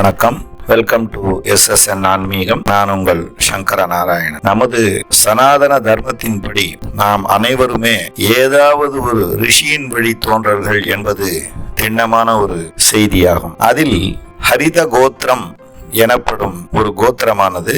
வணக்கம். Welcome to SSN ஆன்மீகம். நான் உங்கள் சங்கர நாராயணன். நமது சனாதன தர்மத்தின்படி நாம் அனைவருமே ஏதாவது ஒரு ரிஷியின் வழி தோன்றல்கள் என்பது திண்ணமான ஒரு செய்தியாகும். அதில் ஹரித கோத்திரம் எனப்படும் ஒரு கோத்திரமானது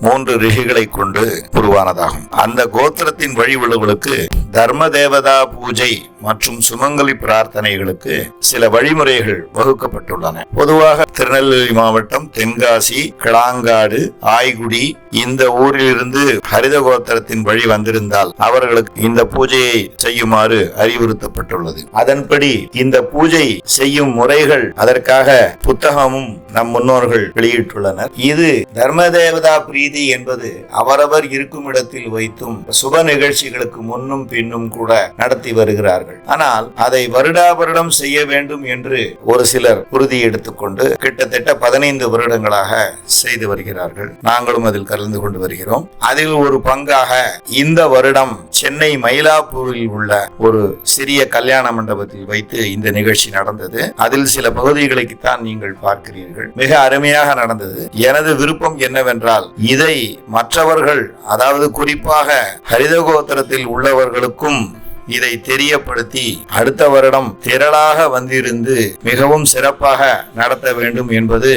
3 ரிஷிகளை கொண்டு உருவானதாகும். அந்த கோத்திரத்தின் வழி உள்ளவர்களுக்கு தர்ம தேவதா பூஜை மற்றும் சுமங்கலி பிரார்த்தனைகளுக்கு சில வழிமுறைகள் வகுக்கப்பட்டுள்ளன. பொதுவாக திருநெல்வேலி மாவட்டம் தென்காசி, கிளாங்காடு, ஆய்குடி இந்த ஊரிலிருந்து ஹரித கோத்திரத்தின் வழி வந்திருந்தால் அவர்களுக்கு இந்த பூஜையை செய்யுமாறு அறிவுறுத்தப்பட்டுள்ளது. அதன்படி இந்த பூஜை செய்யும் முறைகள் அதற்காக புத்தகமும் நம் முன்னோர்கள் வெளியிட்டுள்ளனர். இது தர்ம தேவதா பிரீதி என்பது அவரவர் இருக்கும் இடத்தில் வைத்தும் சுப நிகழ்ச்சிகளுக்கு முன்னும் பின்னும் கூட நடத்தி வருகிறார்கள். ஆனால் அதை வருடா வருடம் செய்ய வேண்டும் என்று ஒரு சிலர் உறுதி எடுத்துக்கொண்டு கிட்டத்தட்ட 15 வருடங்களாக செய்து வருகிறார்கள். நாங்களும் அதில் கலந்து கொண்டு வருகிறோம். அதில் ஒரு பங்காக இந்த வருடம் சென்னை மயிலாப்பூரில் உள்ள ஒரு சிறிய கல்யாண மண்டபத்தில் வைத்து இந்த நிகழ்ச்சி நடந்தது. அதில் சில பகுதிகளைத்தான் நீங்கள் பார்க்கிறீர்கள். மிக அருமையாக நடந்தது. எனது விருப்பம் என்னவென்றால் இதை மற்றவர்கள், அதாவது குறிப்பாக ஹரித கோத்திரத்தில் உள்ளவர்களுக்கும் இதை தெரியப்படுத்தி அடுத்த வருடம் திரளாக வந்திருந்து மிகவும் சிறப்பாக நடத்த வேண்டும் என்பது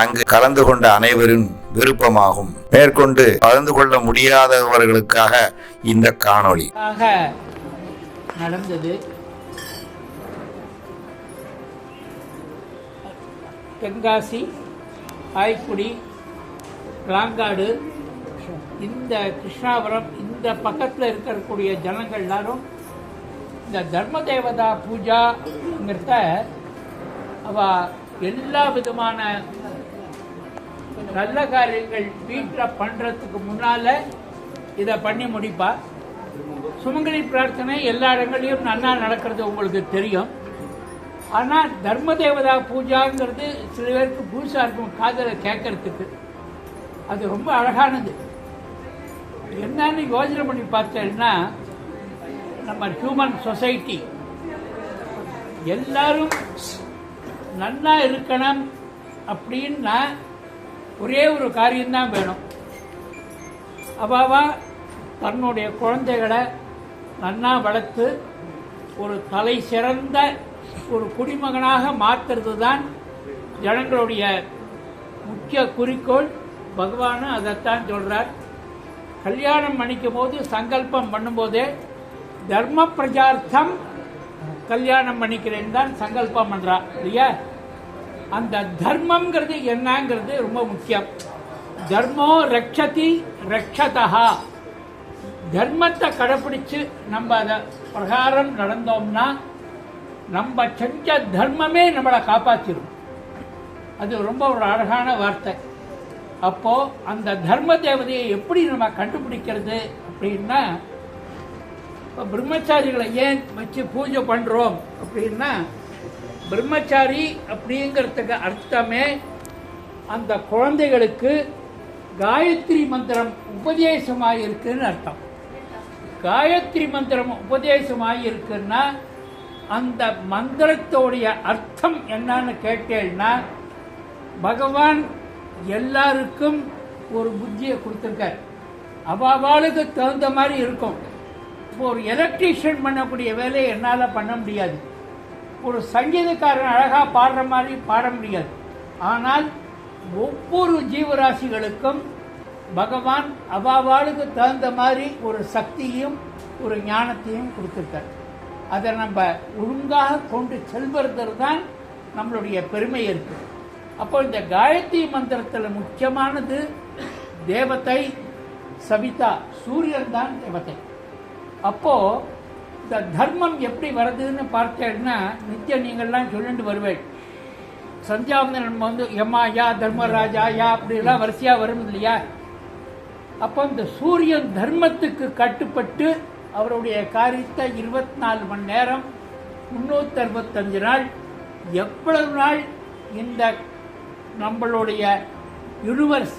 அங்கு கலந்து கொண்ட அனைவரின் விருப்பமாகும். மேற்கொண்டு கலந்து கொள்ள முடியாதவர்களுக்காக இந்த காணொளி நடந்தது. தென்காசி, ஆய்க்குடி, கிளாங்காடு, இந்த கிருஷ்ணாபுரம் இந்த பக்கத்தில் இருக்கக்கூடிய ஜனங்கள் எல்லாரும் இந்த தர்ம தேவதா பூஜாங்கிறத அவ எல்லா விதமான நல்ல காரியங்கள் வீட்டில் பண்ணுறதுக்கு முன்னால் இதை பண்ணி முடிப்பா. சுமங்கலி பிரார்த்தனை எல்லா இடங்களையும் நல்லா நடக்கிறது உங்களுக்கு தெரியும். ஆனால் தர்ம தேவதா பூஜாங்கிறது சில பேருக்கு புதுசாக இருக்கும் காதில் கேட்கறதுக்கு. அது ரொம்ப அழகானது. என்னன்னு யோசனை பண்ணி பார்த்தேன்னா, நம்ம ஹியூமன் சொசைட்டி எல்லாரும் நல்லா இருக்கணும் அப்படின்னா ஒரே ஒரு காரியம்தான் வேணும். அவாவா தன்னுடைய குழந்தைகளை நல்லா வளர்த்து ஒரு தலை சிறந்த ஒரு குடிமகனாக மாற்றுறது தான் ஜனங்களுடைய முக்கிய குறிக்கோள். பகவானும் அதைத்தான் சொல்கிறார். கல்யாணம் பண்ணிக்கும் போது சங்கல்பம் பண்ணும்போதே தர்ம பிரஜார்த்தம் கல்யாணம் பண்ணிக்கிறேன் தான் சங்கல்பம் பண்ணுறா இல்லையா? அந்த தர்மங்கிறது என்னங்கிறது ரொம்ப முக்கியம். தர்மோ ரக்ஷதி ரக்ஷதா. தர்மத்தை கடைப்பிடிச்சு நம்ம அதை பிரகாரம் நடந்தோம்னா நம்ம செஞ்ச தர்மமே நம்மளை காப்பாற்றிடும். அது ரொம்ப ஒரு அழகான வார்த்தை. அப்போது அந்த தர்ம தேவதையை எப்படி நம்ம கண்டுபிடிக்கிறது அப்படின்னா, இப்போ பிரம்மச்சாரிகளை ஏன் வச்சு பூஜை பண்ணுறோம் அப்படின்னா, பிரம்மச்சாரி அப்படிங்கிறதுக்கு அர்த்தமே அந்த குழந்தைகளுக்கு காயத்ரி மந்திரம் உபதேசமாக இருக்குன்னு அர்த்தம். காயத்ரி மந்திரம் உபதேசமாக இருக்குன்னா அந்த மந்திரத்தோடைய அர்த்தம் என்னன்னு கேட்டேன்னா, பகவான் எல்லாருக்கும் ஒரு புத்தியை கொடுத்துருக்கார். அவாளுக்கு தகுந்த மாதிரி இருக்கும். இப்போ ஒரு எலக்ட்ரீஷியன் பண்ணக்கூடிய வேலையை என்னால் பண்ண முடியாது. ஒரு சங்கீதக்காரன் அழகாக பாடுற மாதிரி பாட முடியாது. ஆனால் ஒவ்வொரு ஜீவராசிகளுக்கும் பகவான் அவாளுக்கு தகுந்த மாதிரி ஒரு சக்தியும் ஒரு ஞானத்தையும் கொடுத்துருக்கார். அதை நம்ம ஒழுங்காக கொண்டு செல்வது தான் நம்மளுடைய பெருமை இருக்குது. அப்போ இந்த காயத்ரி மந்திரத்தில் முக்கியமானது தேவதை சவிதா, சூரியன் தான் தேவதை. அப்போது இந்த தர்மம் எப்படி வருதுன்னு பார்த்தேன்னா, நித்தியம் நீங்கள்லாம் சொல்லிட்டு வருவேன். சந்தியாவந்தனம் வந்து யமா யா தர்மராஜா யா அப்படிலாம் வரிசையாக வரும் இல்லையா? அப்போ இந்த சூரியன் தர்மத்துக்கு கட்டுப்பட்டு அவருடைய காரியத்தை 24 மணி நேரம் 365 நாள் எவ்வளவு நாள் இந்த நம்மளுடைய யூனிவர்ஸ்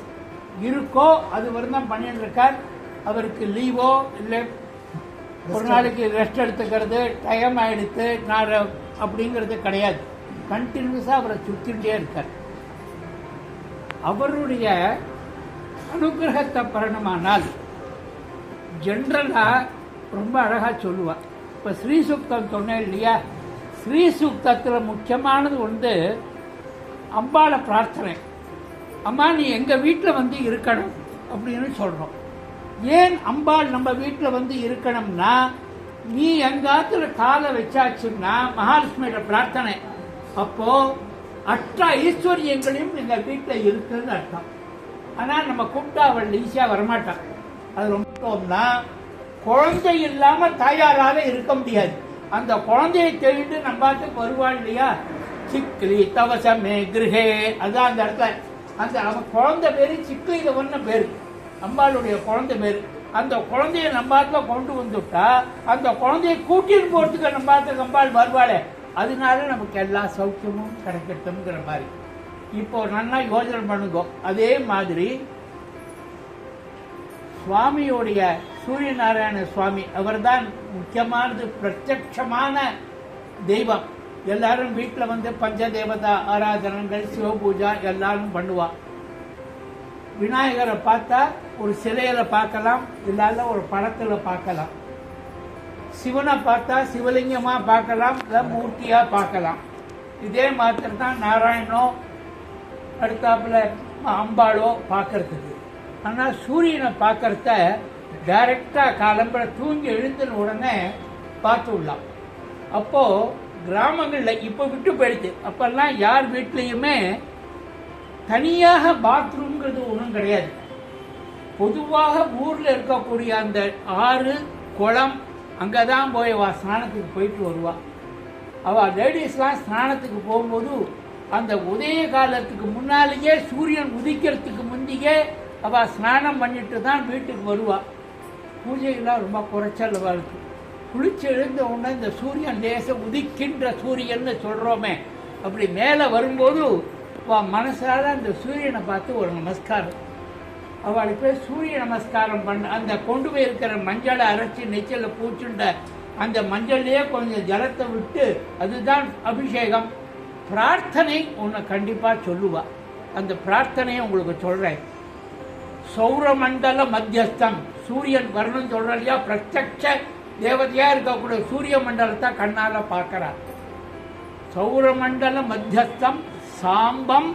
இருக்கோ அது வரைக்கும் பண்ணிட்டு இருக்கார். அவருக்கு லீவோ இல்லை ஒரு நாளைக்கு ரெஸ்ட் எடுத்துக்கிறது டைம் ஆகிடுத்து நான் அப்படிங்கிறது கிடையாது. கண்டினியூஸாக அவரை சுற்றிகிட்டே இருக்கார். அவருடைய அனுகிரகத்தை பெறணுமானால் ஜென்ரலாக ரொம்ப அழகாக சொல்லுவாள். இப்போ ஸ்ரீசூக்தம் சொன்னேன் இல்லையா, ஸ்ரீசூக்தத்தில் முக்கியமானது அம்பாளை பிரார்த்தனை. அம்மா நீ எங்கள் வீட்டில் வந்து இருக்கணும் அப்படின்னு சொல்கிறோம். ஏன் அம்பாள் நம்ம வீட்டில் இருக்கணும்னா, நீ எங்காத்துல காலை வச்சாச்சுன்னா மகாலட்சுமியோட பிரார்த்தனை, அப்போது அற்ற ஐஸ்வர்யங்களையும் எங்கள் வீட்டில் இருக்குதுன்னு அர்த்தம். ஆனால் நம்ம கூப்பிட்டா அவள் ஈஸியாக வரமாட்டான். அது ரொம்பனா குழந்தை இல்லாமல் தாயாரால் இருக்க முடியாது. அந்த குழந்தையை தேடிட்டு நம்ம பார்த்துக்கு வருவாள் இல்லையா, சிக்லி தவசமே கிரகே, அதுதான் அந்த இடத்துல அந்த அவன் குழந்தை பேர் சிக்லியில் ஒன்று பேர், அம்பாளுடைய குழந்தை பேர். அந்த குழந்தைய நம்ம கொண்டு வந்துவிட்டா அந்த குழந்தைய கூட்டிட்டு போகிறதுக்கு நம்ம அம்பாள் வருவாளே, அதனால நமக்கு எல்லா சௌக்கியமும் கிடைக்கட்டும்ங்கிற மாதிரி. இப்போ நல்லா யோசனை பண்ணுங்க. அதே மாதிரி சுவாமியோடைய சூரிய நாராயண சுவாமி அவர்தான் முக்கியமானது, பிரத்யட்சமான தெய்வம். எல்லாரும் வீட்டில் பஞ்சதேவதா ஆராதனங்கள் சிவபூஜா எல்லாரும் பண்ணுவா. விநாயகரை பார்த்தா ஒரு சிலையில் பார்க்கலாம், இல்லாத ஒரு படத்தில் பார்க்கலாம். சிவனை பார்த்தா சிவலிங்கமாக பார்க்கலாம், இல்லை மூர்த்தியாக பார்க்கலாம். இதே மாதிரி தான் நாராயணோ அடுத்தாப்புல அம்பாளோ பார்க்கறதுக்கு. ஆனால் சூரியனை பார்க்கறத டைரெக்டாக காலம்பரை தூங்கி எழுந்தின உடனே பார்த்துடலாம். அப்போது கிராமங்களில் இப்போ விட்டு போயிடுது. அப்போல்லாம் யார் வீட்லேயுமே தனியாக பாத்ரூம்ங்கிறது ஒன்றும் கிடையாது. பொதுவாக ஊரில் இருக்கக்கூடிய அந்த ஆறு குளம் அங்கே தான் போய் ஸ்நானத்துக்கு போயிட்டு வருவாள். அவள் லேடிஸ்லாம் ஸ்நானத்துக்கு போகும்போது அந்த உதய காலத்துக்கு முன்னாலேயே சூரியன் உதிக்கிறதுக்கு முந்தையே அவள் ஸ்நானம் பண்ணிட்டு தான் வீட்டுக்கு வருவாள். பூஜைகள்லாம் ரொம்ப குறைச்சல் இருக்கு. குளிச்சு எழுந்த உடனே இந்த சூரியன் லேச உதிக்கின்ற சூரியன்னு சொல்கிறோமே, அப்படி மேலே வரும்போது மனசால அந்த சூரியனை பார்த்து ஒரு நமஸ்காரம், அவளுக்கு போய் சூரிய நமஸ்காரம் பண்ண அந்த கொண்டு போய் இருக்கிற மஞ்சளை அரைச்சி நெச்சலில் பூச்சுண்ட அந்த மஞ்சள்லேயே கொஞ்சம் ஜலத்தை விட்டு அதுதான் அபிஷேகம். பிரார்த்தனை ஒன்று கண்டிப்பாக சொல்லுவாள். அந்த பிரார்த்தனையை உங்களுக்கு சொல்கிறேன். சௌரமண்டல மத்தியஸ்தம், சூரியன் வரணும்னு சொல்கிற இல்லையா, பிரத்யட்ச தேவதையாக இருக்கக்கூடிய சூரிய மண்டலத்தை கண்ணால் பார்க்குறார். சௌரமண்டல மத்தியஸ்தம் சாம்பம்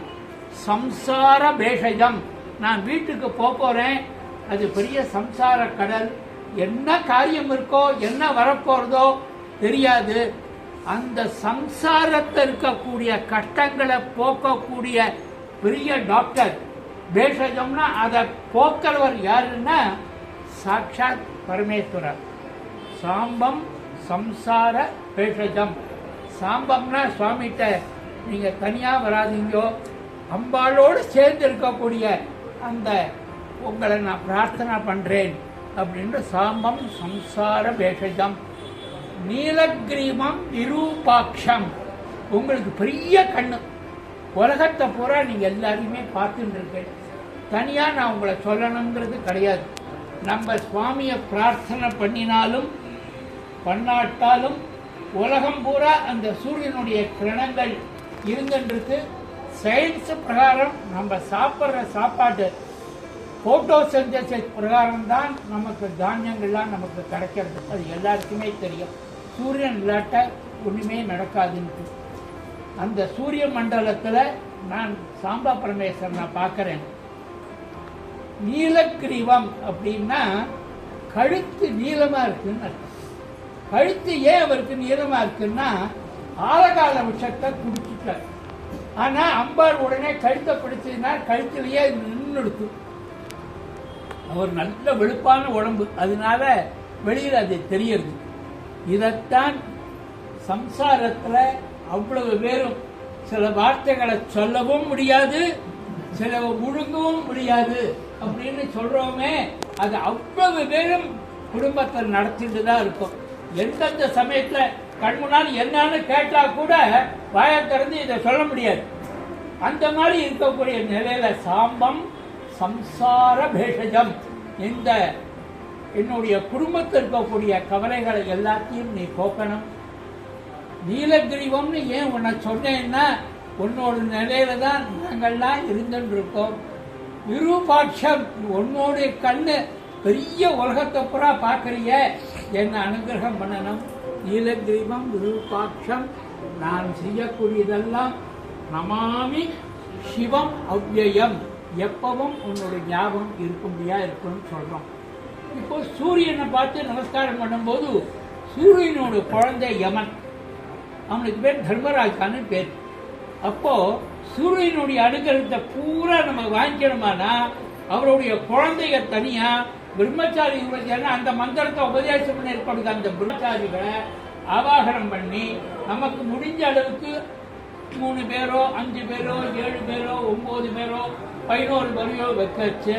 சம்சார பேஷஜம். நான் வீட்டுக்கு போகிறேன், அது பெரிய சம்சார கடல், என்ன காரியம் இருக்கோ என்ன வரப்போகிறதோ தெரியாது. அந்த சம்சாரத்தில் இருக்கக்கூடிய கஷ்டங்களை போக்கக்கூடிய பெரிய டாக்டர். பேஷஜம்னா அதை போக்கிறவர் யாருன்னா சாட்சாத் பரமேஸ்வரர். சாம்பம் சம்சார பேஷஜம். சாம்பம்னா சுவாமிகிட்ட நீங்கள் தனியாக வராதிங்கோ, அம்பாளோடு சேர்ந்து இருக்கக்கூடிய அந்த உங்களை நான் பிரார்த்தனை பண்ணுறேன் அப்படின்ற சாம்பம் சம்சார பேஷஜம். நீலகிரீமம் விரூபாட்சம், உங்களுக்கு பெரிய கண்ணு, உலகத்தை பூரா நீங்கள் எல்லாரையுமே பார்த்துட்டு இருக்கேன். தனியாக நான் உங்களை சொல்லணுங்கிறது கிடையாது. நம்ம சுவாமியை பிரார்த்தனை பண்ணினாலும் பண்ணாட்டாலும் உலகம் பூரா அந்த சூரியனுடைய கிரணங்கள் இருந்துருக்கு. சயின்ஸ் பிரகாரம் நம்ம சாப்பிட்ற சாப்பாடு போட்டோசிந்தசிஸ் பிரகாரம் தான் நமக்கு தானியங்கள்லாம் நமக்கு கிடைக்கிறது. அது எல்லாருக்குமே தெரியும். சூரியன் இல்லாட்ட ஒன்றுமே நடக்காதுன்னு. அந்த சூரிய மண்டலத்தில் நான் சாம்பா பரமேஸ்வரனை பார்க்குறேன். நீலக்கிரீவம் அப்படின்னா கழுத்து நீளமாக இருக்குன்னு அர்த்தம். கழுத்து ஏன் அவருக்கு நீளமாக இருக்குன்னா ஆலகால விஷத்தை குடிச்சிட்டார். ஆனால் அம்பாள் உடனே கழுத்தை பிடிச்சதுன்னா கழுத்துலையே நின்றுடுத்து. அவர் நல்ல வெளுப்பான உடம்பு, அதனால வெளியில் அது தெரியுது. இதைத்தான் சம்சாரத்தில் அவ்வளவு பேரும் சில வார்த்தைகளை சொல்லவும் முடியாது, சில முழுங்கவும் முடியாது அப்படின்னு சொல்கிறோமே, அது அவ்வளவு பேரும் குடும்பத்தில் நடத்திட்டு தான் இருக்கும். எந்தெந்த சமயத்தில் கண் முன்னால் என்னன்னு கேட்டால் கூட வாயை திறந்து இதை சொல்ல முடியாது. அந்த மாதிரி இருக்கக்கூடிய நிலையில சாம்பம் சம்சார பேஷஜம், இந்த என்னுடைய குடும்பத்தில் இருக்கக்கூடிய கவலைகளை எல்லாத்தையும் நீ போக்கணும். நீலகிரீவம்னு ஏன் உன்னை சொன்னேன்னா உன்னோட நிலையில தான் நாங்கள்லாம் இருந்துட்டு இருக்கோம். விரூபாட்சம், உன்னோடைய கண்ணு பெரிய உலகத்தை பூரா பார்க்கறிய, என்ன அனுகிரகம் பண்ணணும். நீலகிரீவம் விரூபாட்சம், நான் செய்யக்கூடியதெல்லாம் நமாமி சிவம் அவ்யயம், எப்பவும் உன்னுடைய ஞாபகம் இருக்கும்படியா இருக்கணும்னு சொல்றோம். இப்போ சூரியனை பார்த்து நமஸ்காரம் பண்ணும்போது சூரியனோட குழந்தை யமன், அவனுக்கு பேர் தர்மராஜான்னு பேர். அப்போ சூரியனுடைய அனுகிரகத்தை பூரா நம்ம வாங்கிக்கணுமானா அவருடைய குழந்தைய தனியா பிரம்மச்சாரி அந்த மந்திரத்தை உபதேசம் பண்ணி இருப்பாங்க. அந்த பிரம்மச்சாரிகளை ஆவாகனம் பண்ணி நமக்கு முடிஞ்ச அளவுக்கு 3 பேரோ 5 பேரோ 7 பேரோ 9 பேரோ 11 பேரையோ வைக்க வச்சு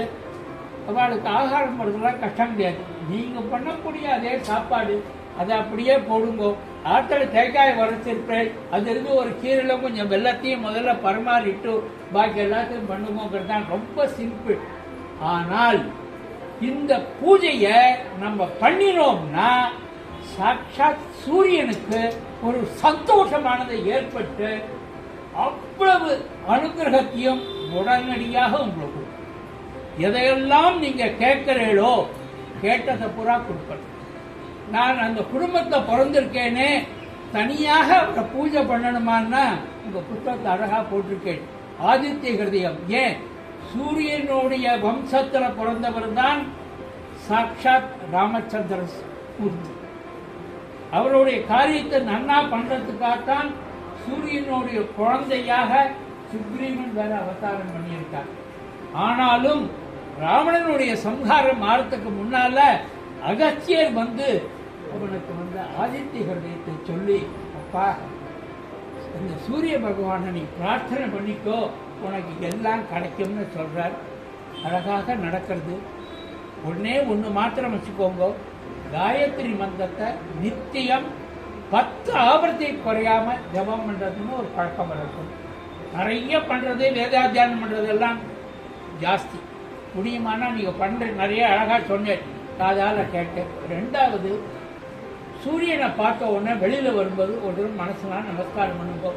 அவளுக்கு ஆகாரம் போடுறதுலாம் கஷ்டம் கிடையாது. நீங்க பண்ணக்கூடிய அதே சாப்பாடு அதை அப்படியே போடுங்க. ஆற்றல் தேங்காய் வரைச்சிருப்பேன், அது இருந்து ஒரு கீரையில கொஞ்சம் வெள்ளத்தையும் முதல்ல பரிமாறிட்டு பாக்கி எல்லாத்தையும் பண்ணுங்கிறது தான் ரொம்ப சிம்பிள். ஆனால் இந்த பூஜையை நம்ம பண்ணினோம்னா சாட்சாத் சூரியனுக்கு ஒரு சந்தோஷமானது ஏற்பட்டு அவ்வளவு அனுகிரகத்தையும் உடனடியாக உங்களுக்கு எதையெல்லாம் நீங்க கேட்கிறீங்களோ கேட்டதை பூரா கொடுக்கணும். நான் அந்த குடும்பத்தை பிறந்திருக்கேனே, தனியாக அவரை பூஜை பண்ணணுமான்னா உங்க புத்தகத்தை அழகா போட்டிருக்கேன். ஆதித்ய ஹிருதயம். ஏன்? சூரியனுடைய வம்சத்தில் பிறந்தவர் தான் சாட்சாத் ராமச்சந்திர மூர்த்தி. அவருடைய காரியத்தை நன்னா பண்றதுக்காகத்தான் சூரியனுடைய குழந்தையாக சுக்ரீவன் வேற அவதாரம் பண்ணியிருக்கார். ஆனாலும் ராவணனுடைய சம்ஹாரம் ஆறதுக்கு முன்னால அகஸ்தியர் வந்து அவனுக்கு ஆதித்ய ஹிருதயத்தை சொல்லி, அப்பா இந்த சூரிய பகவானை நீ பிரார்த்தனை பண்ணிக்கோ, உனக்கு எல்லாம் கிடைக்கும்னு சொல்றார். அழகாக நடக்கிறது. ஒன்று மாத்திரம் வச்சுக்கோங்க, காயத்ரி மந்திரத்தை நித்தியம் 10 ஆவர்த்தி குறையாம ஜபம் பண்றதுன்னு ஒரு பழக்கம் இருக்கும். நிறைய பண்றது வேதாத்தியானம் பண்றதெல்லாம் ஜாஸ்தி முடியுமானா நீங்க பண்ற நிறைய அழகா சொன்னேன், காதால கேட்டேன். 2வது, சூரியனை பார்த்த உடனே வெளியில வரும்போது ஒரு மனசுலாம் நமஸ்காரம் பண்ணுங்க.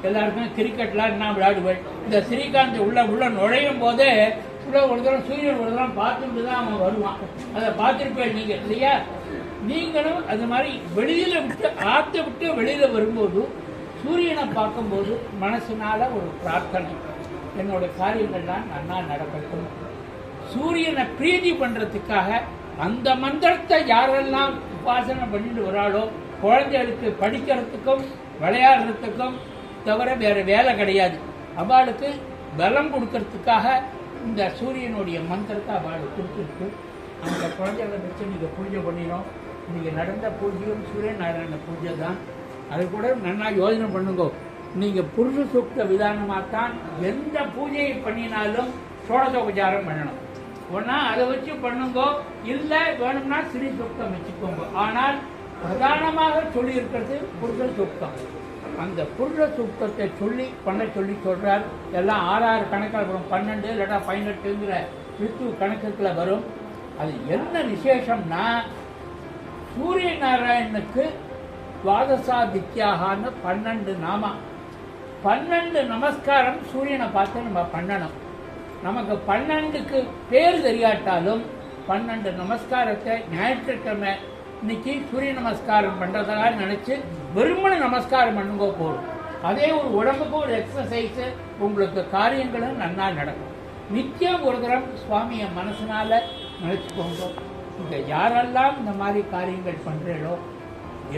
எல்லாருக்கும் கிரிக்கெட்லாம் என்ன விளையாடுவேன், இந்த ஸ்ரீகாந்த் உள்ள நுழையும் போதே உள்ள ஒரு தரம் சூரியன் ஒரு தரம் பார்த்துட்டு தான் அவன் வருவான். அதை பார்த்துருப்பேன் நீங்க இல்லையா? நீங்களும் அது மாதிரி வெளியில விட்டு ஆற்ற விட்டு வெளியில வரும்போது சூரியனை பார்க்கும்போது மனசுனால ஒரு பிரார்த்தனை, என்னோட காரியங்கள்லாம் நன்னா நடக்கட்டும். சூரியனை பிரீதி பண்றதுக்காக அந்த மந்திரத்தை யாரெல்லாம் உபாசனை பண்ணிட்டு வராளோ குழந்தைகளுக்கு படிக்கிறதுக்கும் விளையாடுறதுக்கும் தவிர வேற வேலை கிடையாது. அவளுக்கு பலம் கொடுக்கறதுக்காக இந்த சூரியனுடைய மந்திரத்தை அவளுக்கு கொடுத்துருக்கு. அந்த குழந்தைகளை வச்சு நீங்கள் பூஜை பண்ணிடும். நீங்கள் நடந்த பூஜையும் சூரிய நாராயண பூஜை தான். அது கூட நல்லா யோஜனை பண்ணுங்க. நீங்கள் புருஷ சூக்த விதானமாகத்தான் எந்த பூஜையை பண்ணினாலும் சோடசோபச்சாரம் பண்ணணும். ஒன்னா அதை வச்சு பண்ணுங்க, இல்லை வேணும்னா ஸ்ரீ சூக்தம் வச்சுக்கோங்க. ஆனால் பிரதானமாக சொல்லி இருக்கிறது புருஷ சூக்தம். அந்த புருஷ சூக்தத்தை சொல்லி பண்ண சொல்லி சொல்றார். எல்லாம் 6 கணக்கில் வரும், 12 இல்லைன்னா 18ங்கிற ரித்து கணக்குல வரும். அது என்ன விசேஷம்னா சூரிய நாராயணனுக்கு துவாதசாதித்யாகான்னு 12 நாமா, 12 நமஸ்காரம் சூரியனை பார்த்து நம்ம பண்ணணும். நமக்கு 12க்கு பேர் தெரியாட்டாலும் 12 நமஸ்காரத்தை ஞாயிற்றுக்கிழமை இன்னைக்கு சூரிய நமஸ்காரம் பண்றதாக நினைச்சு வெறுமனை நமஸ்காரம் பண்ணுங்க போதும். அதே ஒரு உடம்புக்கு ஒரு எக்ஸசைஸ், உங்களுக்கு காரியங்களும் நன்னா நடக்கும். நித்தியம் ஒரு தரம் சுவாமியை மனசுனால நினைச்சுக்கோங்க. இங்க யாரெல்லாம் இந்த மாதிரி காரியங்கள் பண்றீங்களோ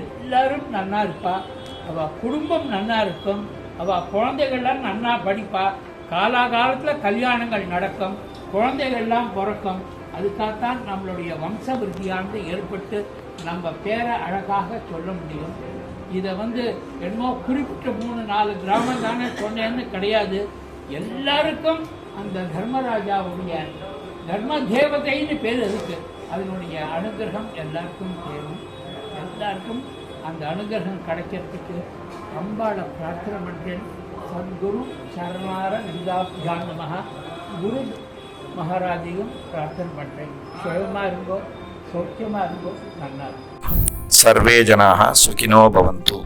எல்லாரும் நன்னா இருப்பா, அவ குடும்பம் நன்னா இருக்கும், அவ குழந்தைகள்லாம் நன்னா படிப்பா, காலாகாலத்தில் கல்யாணங்கள் நடக்கும், குழந்தைகள்லாம் பிறக்கும். அதுக்காகத்தான் நம்மளுடைய வம்ச விருத்தியானது ஏற்பட்டு நம்ம பேரை அழகாக சொல்ல முடியும். இதை என்னமோ குறிப்பிட்ட 3-4 கிராமம் தானே சொன்னேன்னு கிடையாது. எல்லாருக்கும் அந்த தர்மராஜாவுடைய தர்ம தேவதைன்னு பேர் இருக்கு. அதனுடைய அனுகிரகம் எல்லாருக்கும் தேவை. எல்லாருக்கும் அந்த அனுகிரகம் கிடைக்கிறதுக்கு அம்பாளை பிரார்த்தனை பண்ணுறேன். சத்குரு சரணார நிதாபியான் நமஹ. குரு மகாராஜையும் பிரார்த்தனை பண்ணுறேன். சுயமாக இருங்கோ, சௌக்கியமாக இருங்கோ, நல்லா இருக்கும். சர்வே ஜனாः சுகினோ பவந்து.